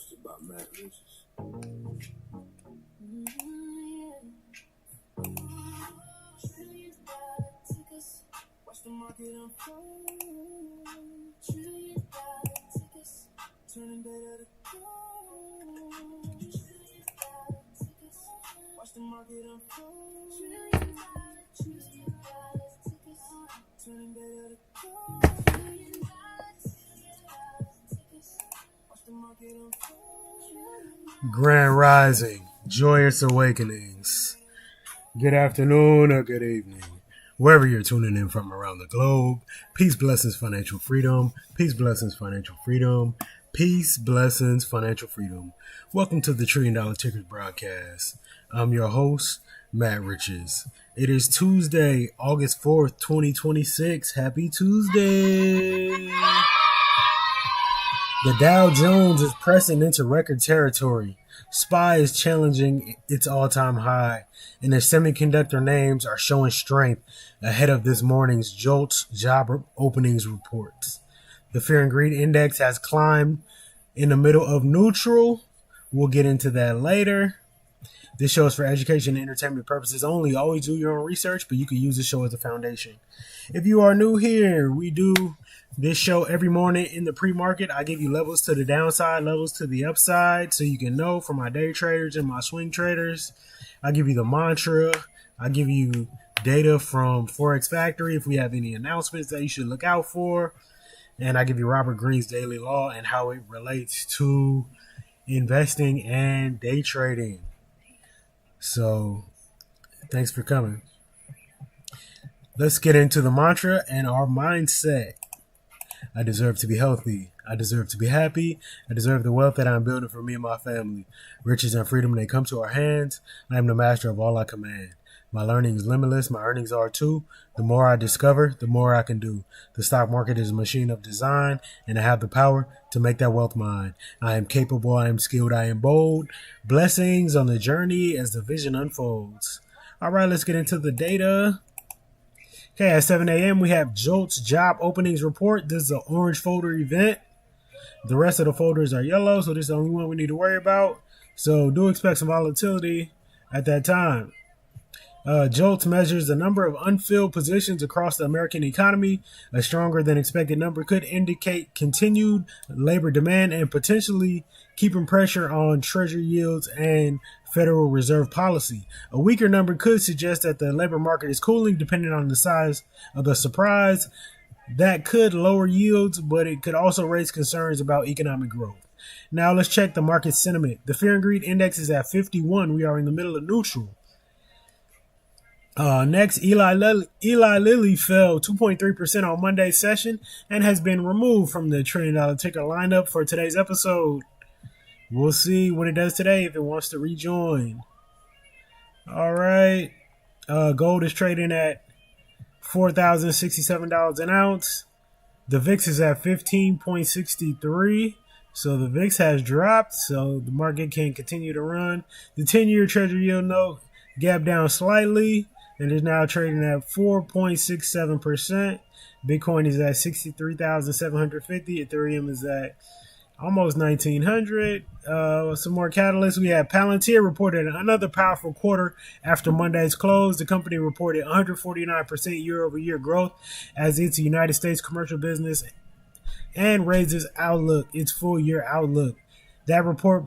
hosted by Matt Riches. Watch the market unfold. $1 trillion tickets, turning data to gold. $1 trillion tickets, watch the market unfold. $1 trillion tickets, turning data to gold. $1 trillion tickets, watch the market unfold. Grand Rising, Joyous Awakenings. Good afternoon or good evening, wherever you're tuning in from around the globe. Peace, blessings, financial freedom. Peace, blessings, financial freedom. Peace, blessings, financial freedom. Welcome to the $1 Trillion Tickers broadcast. I'm your host, Matt Riches. It is Tuesday, August 4th, 2026. Happy Tuesday. The Dow Jones is pressing into record territory. SPY is challenging its all-time high, and their semiconductor names are showing strength ahead of this morning's JOLTS Job Openings reports. The Fear and Greed Index has climbed in the middle of neutral. We'll get into that later. This show is for education and entertainment purposes only. Always do your own research, but you can use this show as a foundation. If you are new here, we do this show every morning in the pre-market. I give you levels to the downside, levels to the upside, so you can know for my day traders and my swing traders. I give you the mantra. I give you data from Forex Factory if we have any announcements that you should look out for. And I give you Robert Greene's Daily Law and how it relates to investing and day trading. So, thanks for coming. Let's get into the mantra and our mindset. I deserve to be healthy. I deserve to be happy. I deserve the wealth that I'm building for me and my family. Riches and freedom, they come to our hands. I am the master of all I command. My learning is limitless. My earnings are too. The more I discover, the more I can do. The stock market is a machine of design, and I have the power to make that wealth mine. I am capable. I am skilled. I am bold. Blessings on the journey as the vision unfolds. All right, let's get into the data. Okay, at 7 a.m., we have JOLTS Job Openings report. This is an orange folder event. The rest of the folders are yellow, so this is the only one we need to worry about. So do expect some volatility at that time. JOLTS measures the number of unfilled positions across the American economy. A stronger than expected number could indicate continued labor demand and potentially keeping pressure on Treasury yields and Federal Reserve policy. A weaker number could suggest that the labor market is cooling, depending on the size of the surprise. That could lower yields, but it could also raise concerns about economic growth. Now let's check the market sentiment. The Fear and Greed Index is at 51. We are in the middle of neutral. Next, Eli Lilly fell 2.3% on Monday's session and has been removed from the $1 Trillion Ticker lineup for today's episode. We'll see what it does today if it wants to rejoin. All right. Gold is trading at $4,067 an ounce. The VIX is at 15.63. So the VIX has dropped, so the market can continue to run. The 10-year Treasury yield note gapped down slightly and is now trading at 4.67%. Bitcoin is at 63,750. Ethereum is at almost 1,900. Some more catalysts. We have Palantir reported another powerful quarter after Monday's close. The company reported 149% year-over-year growth as its United States commercial business and raises its full-year outlook. That report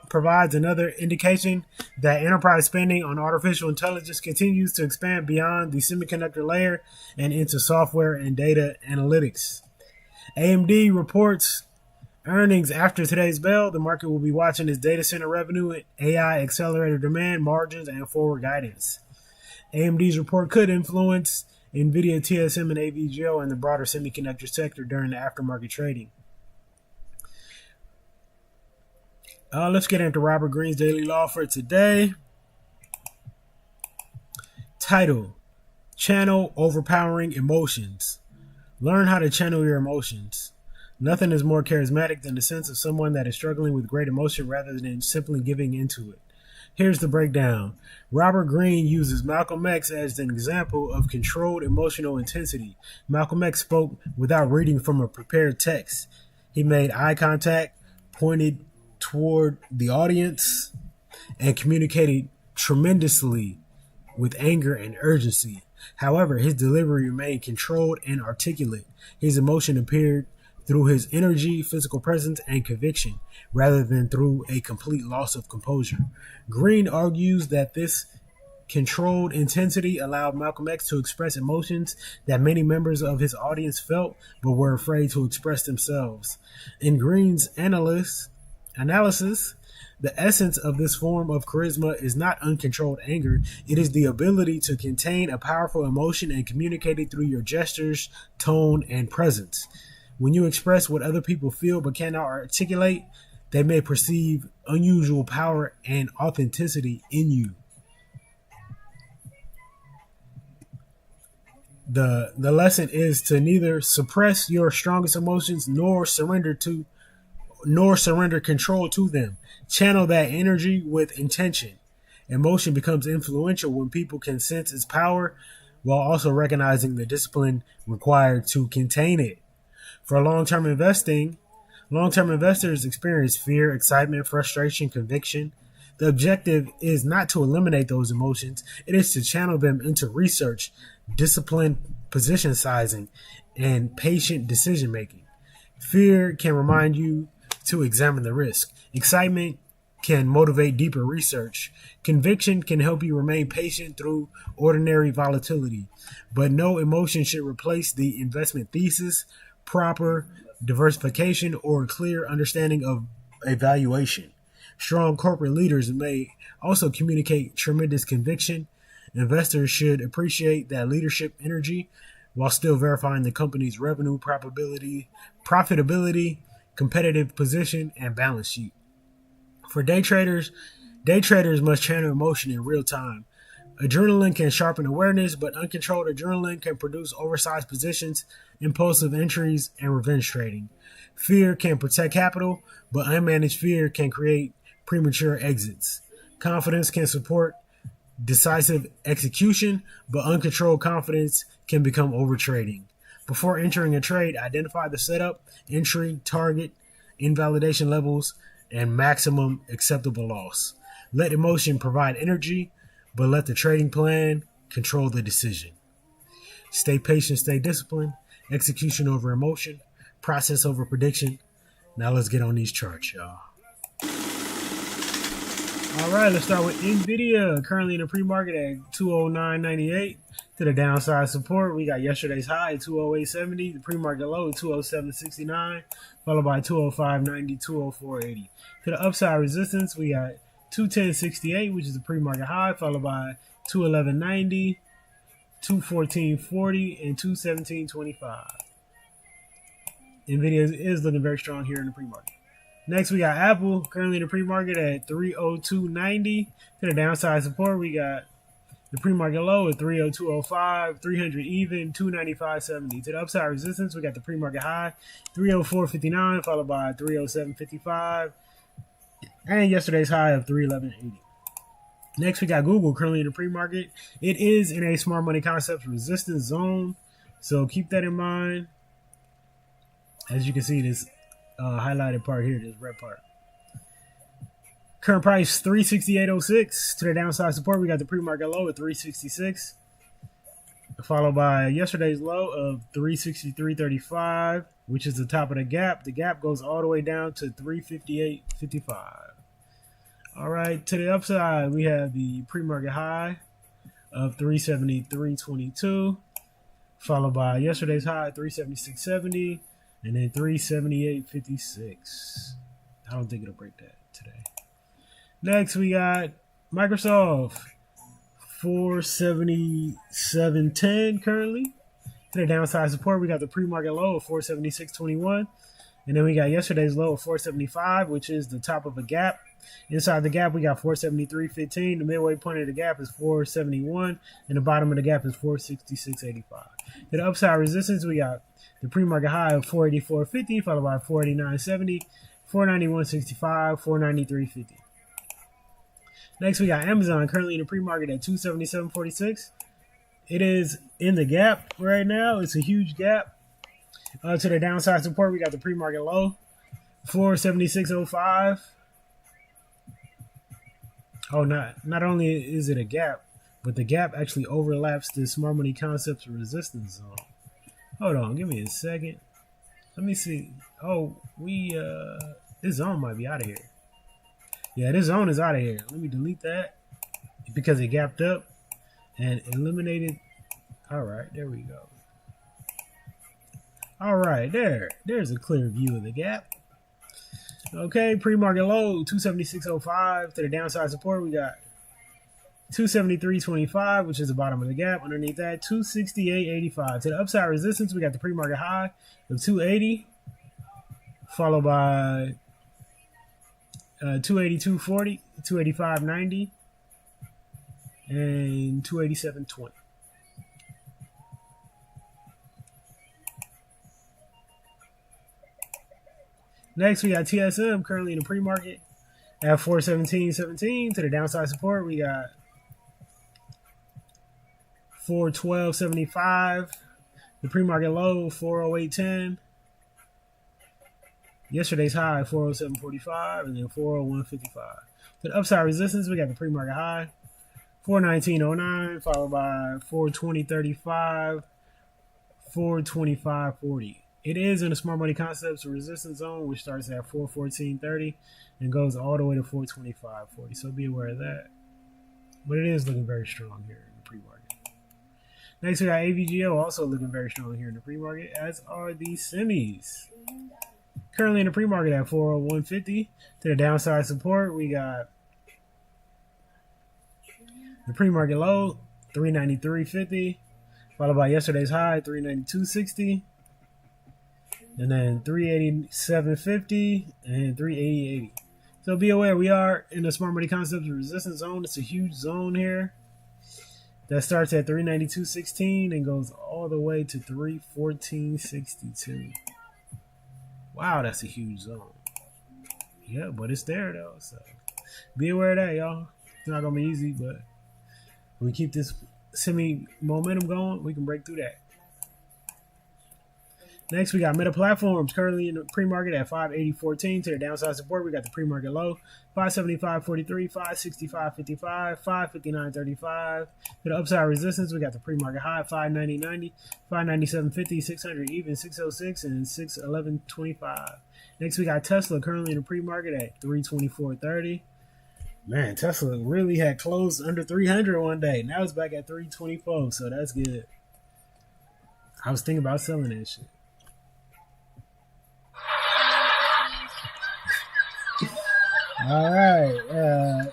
provides another indication that enterprise spending on artificial intelligence continues to expand beyond the semiconductor layer and into software and data analytics. AMD reports earnings after today's bell. The market will be watching its data center revenue, AI accelerator demand, margins, and forward guidance. AMD's report could influence NVIDIA, TSM, and AVGO and the broader semiconductor sector during the aftermarket trading. Let's get into Robert Greene's Daily Law for today. Title: Channel Overpowering Emotions. Learn how to channel your emotions. Nothing is more charismatic than the sense of someone that is struggling with great emotion rather than simply giving into it. Here's the breakdown. Robert Greene uses Malcolm X as an example of controlled emotional intensity. Malcolm X spoke without reading from a prepared text. He made eye contact, pointed toward the audience and communicated tremendously with anger and urgency. However, his delivery remained controlled and articulate. His emotion appeared through his energy, physical presence, and conviction, rather than through a complete loss of composure. Greene argues that this controlled intensity allowed Malcolm X to express emotions that many members of his audience felt but were afraid to express themselves. In Greene's analysis, the essence of this form of charisma is not uncontrolled anger. It is the ability to contain a powerful emotion and communicate it through your gestures, tone, and presence. When you express what other people feel but cannot articulate, they may perceive unusual power and authenticity in you. The lesson is to neither suppress your strongest emotions nor surrender control to them. Channel that energy with intention. Emotion becomes influential when people can sense its power while also recognizing the discipline required to contain it. For long-term investing, long-term investors experience fear, excitement, frustration, conviction. The objective is not to eliminate those emotions. It is to channel them into research, disciplined position sizing, and patient decision-making. Fear can remind you to examine the risk. Excitement can motivate deeper research. Conviction can help you remain patient through ordinary volatility. But no emotion should replace the investment thesis, proper diversification, or clear understanding of evaluation. Strong corporate leaders may also communicate tremendous conviction. Investors should appreciate that leadership energy while still verifying the company's revenue, profitability, competitive position, and balance sheet. For day traders must channel emotion in real time. Adrenaline can sharpen awareness, but uncontrolled adrenaline can produce oversized positions, impulsive entries, and revenge trading. Fear can protect capital, but unmanaged fear can create premature exits. Confidence can support decisive execution, but uncontrolled confidence can become overtrading. Before entering a trade, identify the setup, entry, target, invalidation levels, and maximum acceptable loss. Let emotion provide energy, but let the trading plan control the decision. Stay patient, stay disciplined, execution over emotion, process over prediction. Now let's get on these charts, y'all. All right, let's start with NVIDIA, currently in the pre-market at 209.98. To the downside support, we got yesterday's high at 208.70, the pre-market low at 207.69, followed by 205.90, 204.80. To the upside resistance, we got 210.68, which is the pre-market high, followed by 211.90, 214.40, and 217.25. NVIDIA is looking very strong here in the pre-market. Next, we got Apple, currently in the pre-market at 302.90. To the downside support, we got the pre-market low at 302.05, 300 even, 295.70. To the upside resistance, we got the pre-market high, 304.59, followed by 307.55, and yesterday's high of 311.80. Next, we got Google, currently in the pre-market. It is in a smart money concepts resistance zone, so keep that in mind. As you can see, this highlighted part here, this red part. Current price 368.06. To the downside support, we got the pre-market low at 366, followed by yesterday's low of 363.35, which is the top of the gap. The gap goes all the way down to 358.55. All right, to the upside, we have the pre-market high of 373.22, followed by yesterday's high at 376.70. And then 378.56. I don't think it'll break that today. Next, we got Microsoft, 477.10 currently. To the downside support, we got the pre-market low of 476.21. And then we got yesterday's low of 475, which is the top of a gap. Inside the gap, we got 473.15. The midway point of the gap is 471. And the bottom of the gap is 466.85. To the upside resistance, we got the pre-market high of 484.50, followed by 489.70, 491.65, 493.50. Next, we got Amazon, currently in the pre-market at 277.46. It is in the gap right now. It's a huge gap. To the downside support, we got the pre-market low, 476.05. Oh, not only is it a gap, but the gap actually overlaps the smart money concepts resistance zone. Hold on, give me a second. Let me see. Oh, this zone might be out of here. Yeah, this zone is out of here. Let me delete that because it gapped up and eliminated. All right, there we go. All right, there's a clear view of the gap. Okay, pre-market low 276.05 to the downside support. We got 273.25, which is the bottom of the gap. Underneath that, 268.85 to the upside resistance. We got the pre-market high of 280, followed by 282.40, 285.90, and 287.20. Next, we got TSM currently in the pre-market at 417.17 to the downside support. We got 412.75, the pre-market low 408.10. Yesterday's high 407.45 and then 401.55. To the upside resistance, we got the pre-market high 419.09, followed by 420.35, 425.40. It is in the smart money concepts resistance zone, which starts at 414.30 and goes all the way to 425.40. So be aware of that. But it is looking very strong here in the pre-market. Next, we got AVGO also looking very strong here in the pre-market, as are the semis. Currently in the pre-market at 401.50 to the downside support. We got the pre-market low 393.50, followed by yesterday's high 392.60. And then 387.50 and 380.80. So be aware, we are in the smart money concepts resistance zone. It's a huge zone here that starts at 392.16 and goes all the way to 314.62. Wow, that's a huge zone. Yeah, but it's there though. So be aware of that, y'all. It's not gonna be easy, but if we keep this semi momentum going, we can break through that. Next, we got Meta Platforms currently in the pre-market at 580.14 to the downside support. We got the pre-market low 575.43, 565.55, 559.35. To the upside resistance, we got the pre-market high 590.90, 597.50, 600 even, 606, and 611.25. Next, we got Tesla currently in the pre-market at 324.30. Man, Tesla really had closed under 300 one day. Now it's back at 324, so that's good. I was thinking about selling that shit. All right.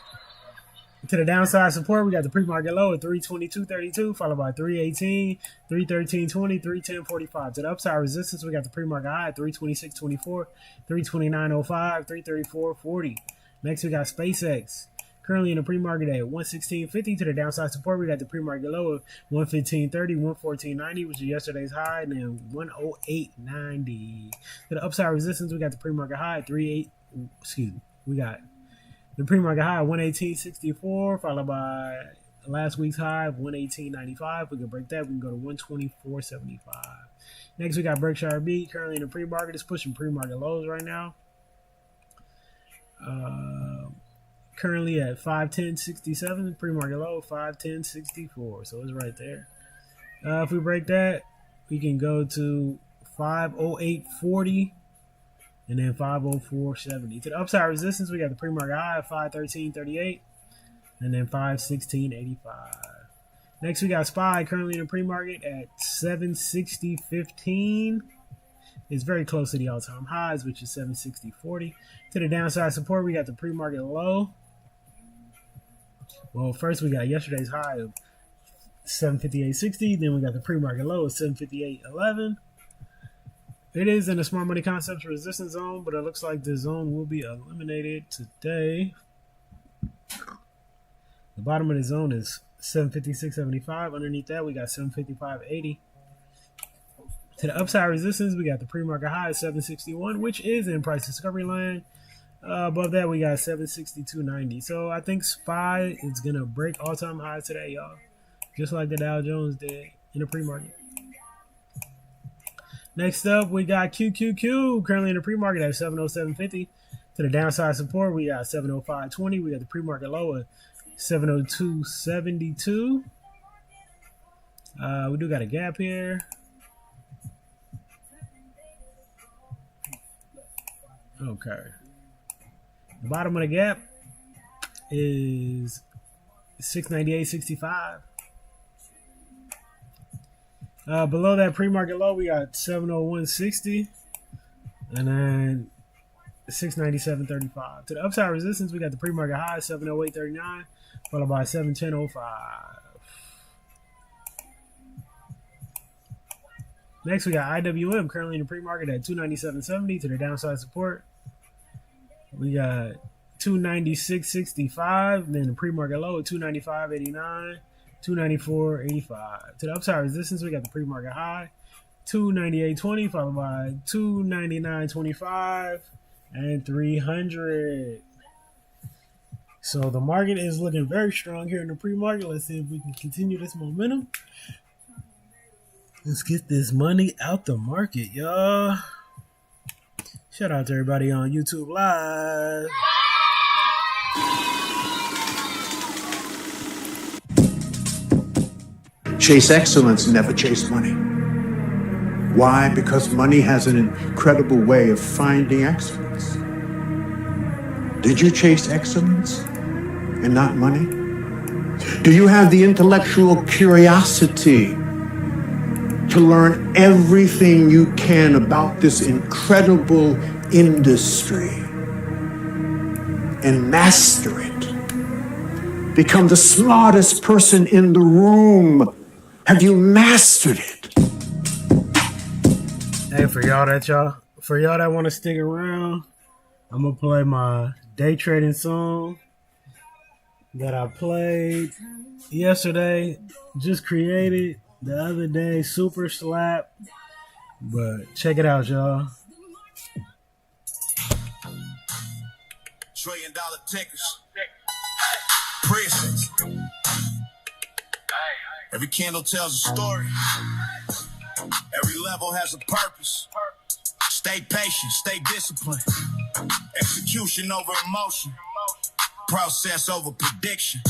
To the downside support, we got the pre-market low at 322.32, followed by 318, 313.20, 310.45. To the upside resistance, we got the pre-market high at 326.24, 329.05, 334.40. Next, we got SpaceX currently in the pre-market at 116.50. To the downside support, we got the pre-market low of 115.30, 114.90, which is yesterday's high, and then 108.90. To the upside resistance, we got the pre-market high at we got the pre-market high of 118.64, followed by last week's high of 118.95. We can break that. We can go to 124.75. Next, we got Berkshire Beat currently in the pre-market. It's pushing pre-market lows right now. Currently at 510.67, pre-market low 510.64. So it's right there. If we break that, we can go to 508.40. And then 504.70. To the upside resistance, we got the pre-market high of 513.38 and then 516.85. Next, we got SPY currently in the pre-market at 760.15. It's very close to the all-time highs, which is 760.40. To the downside support, we got the pre-market low. Well, first we got yesterday's high of 758.60. Then we got the pre-market low of 758.11. It is in the smart money concepts resistance zone, but it looks like the zone will be eliminated today. The bottom of the zone is 756.75. Underneath that, we got 755.80. To the upside resistance, we got the pre-market high at 761, which is in price discovery land. Above that, we got 762.90. So I think SPY is going to break all-time highs today, y'all. Just like the Dow Jones did in the pre-market. Next up, we got QQQ currently in the pre-market at 707.50 To the downside support, we got 705.20. We got the pre-market low at 702.72. We do got a gap here. Okay. The bottom of the gap is 698.65. Below that pre-market low, we got 701.60. And then 697.35. To the upside resistance, we got the pre-market high 708.39, followed by 710.05. Next, we got IWM currently in the pre-market at 297.70. To the downside support, we got 296.65. Then the pre-market low at 295.89, 294.85. To the upside resistance, we got the pre-market high 298.20, followed by 299.25 and 300. So the market is looking very strong here in the pre-market. Let's see if we can continue this momentum. Let's get this money out the market, y'all. Shout out to everybody on YouTube Live. Chase excellence, never chase money. Why? Because money has an incredible way of finding excellence. Did you chase excellence and not money? Do you have the intellectual curiosity to learn everything you can about this incredible industry and master it? Become the smartest person in the room. Have you mastered it? Hey, for y'all that want to stick around, I'm gonna play my day trading song that I played yesterday. Just created the other day, super slap. But check it out, y'all. $1 trillion tickers, prisons. Every candle tells a story. Every level has a purpose. Stay patient, stay disciplined. Execution over emotion. Process over prediction.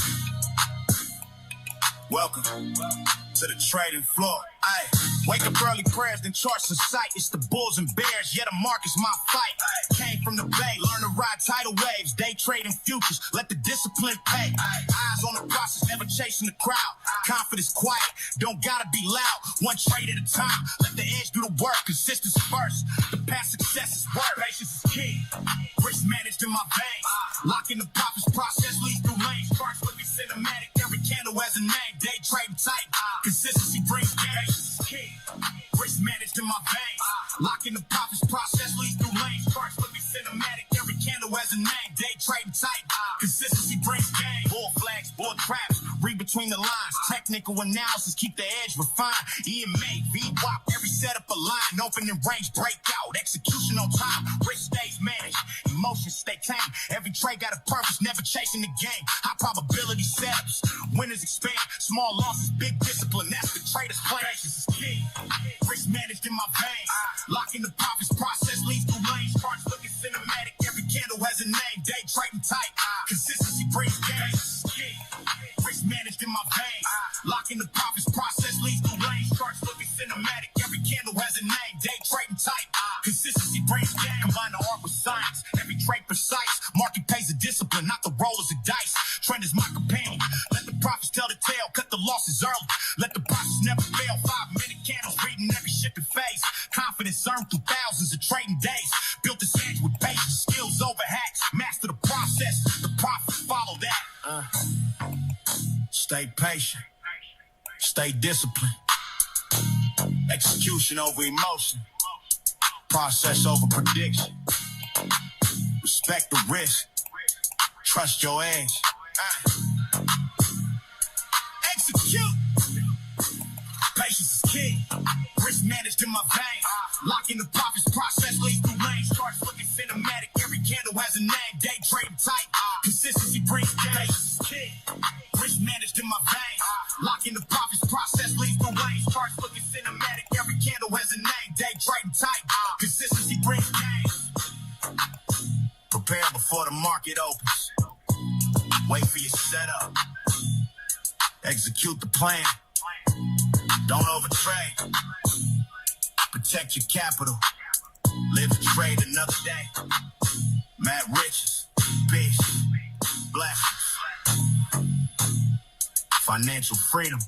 Welcome to the trading floor. Aye. Wake up early, prayers, then charts in sight. It's the bulls and bears, yeah, the market's my fight. Came from the bay, learn to ride tidal waves. Day trading futures, let the discipline pay. Eyes on the process, never chasing the crowd. Confidence quiet, don't gotta be loud. One trade at a time, let the edge do the work. Consistency first, the past success is work. Patience is key, risk managed in my veins. Locking the profits, process leads through lanes. Charts looking cinematic, every candle has a name. Day trading tight, consistency brings gains. Key, risk managed in my veins. Locking the profits, process leads through lanes. Charts looking cinematic, every candle has a name. Day trading tight, consistency brings gains. Bull flags, bull traps, read between the lines. Technical analysis, keep the edge refined. EMA, VWAP, every setup a line. Opening range, breakout, execution on time. Risk stays managed, emotions stay tame. Every trade got a purpose, never chasing the game. High probability setups, winners expand. Small losses, big discipline, that's the trader's plan. Patience is key, risk managed in my veins. Locking the profits, process leads through lanes. Charts looking cinematic, every candle has a name. Day trading tight, consistency brings gains. Key, risk managed in my veins. Locking the profits, process leads through lanes. Charts looking cinematic, every candle has a name. Day trading tight, consistency brings gains. Combine the art with science, every trade precise. Market pays a discipline, not the rollers of dice. Trend is my companion, let the profits tell the tale. Cut the losses early, let the process never fail. 5-minute candles, reading every shipping phase. Confidence earned through thousands of trading days. Built this edge with patience, skills over hacks. Master the process, the profits follow that. Stay patient, stay disciplined. Execution over emotion. Process over prediction. Respect the risk. Trust your edge. Execute. Patience is key. Risk managed in my veins. Locking the profits, process leads through lanes. Charts looking cinematic, every candle has a name. Day trading tight, consistency brings gains. Patience is key. Risk managed in my veins. Locking the profits, process leads through lanes. Charts looking cinematic, every candle has a name. Day trading tight, consistency brings gains. prepare before the market opens. Wait for your setup. Execute the plan. Don't overtrade. Protect your capital. Live to trade another day. Matt Riches. Peace. Blessings. Financial freedom.